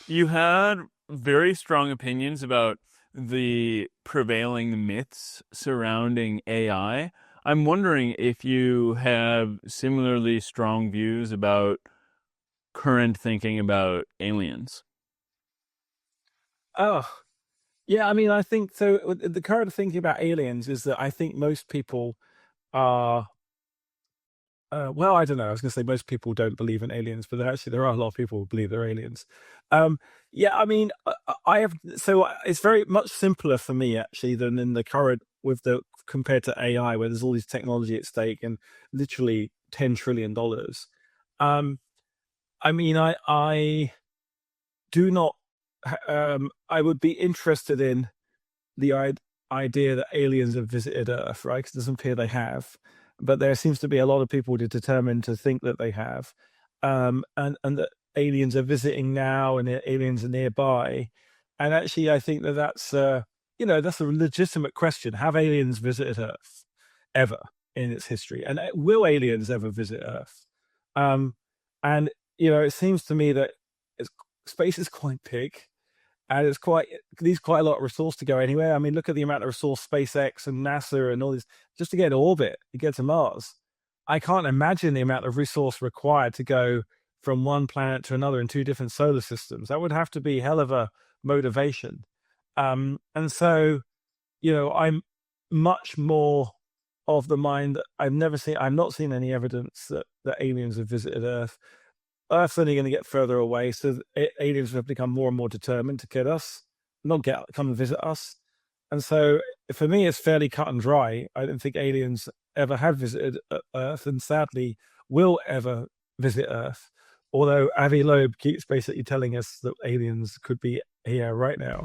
You had very strong opinions about the prevailing myths surrounding AI. I'm wondering if you have similarly strong views about current thinking about aliens. Oh, yeah. I mean, I think so. The current thinking about aliens is that I think most people are. Well, I don't know. I was going to say most people don't believe in aliens, but there are a lot of people who believe they're aliens. Um, yeah, I mean, I have. So it's very much simpler for me actually than in the current with the compared to AI, where there's all these technology at stake and literally $10 trillion. Um, I mean, I do not. I would be interested in the idea that aliens have visited Earth, right? Because it doesn't appear they have, but there seems to be a lot of people who are determined to think that they have, and that aliens are visiting now and aliens are nearby. And actually, I think that that's a legitimate question. Have aliens visited Earth ever in its history? And will aliens ever visit Earth? Um, and it seems to me that it's, space is quite big and it's quite needs quite a lot of resource to go anywhere. I mean, look at the amount of resource SpaceX and NASA and all this just to get to orbit, to get to Mars. I can't imagine the amount of resource required to go from one planet to another in two different solar systems. That would have to be hell of a motivation. And so, I'm much more of the mind that I've not seen any evidence that aliens have visited Earth. Earth's only going to get further away, so aliens have become more and more determined to get us, not come and visit us. And so, for me, it's fairly cut and dry. I don't think aliens ever have visited Earth, and sadly, will ever visit Earth. Although Avi Loeb keeps basically telling us that aliens could be here right now.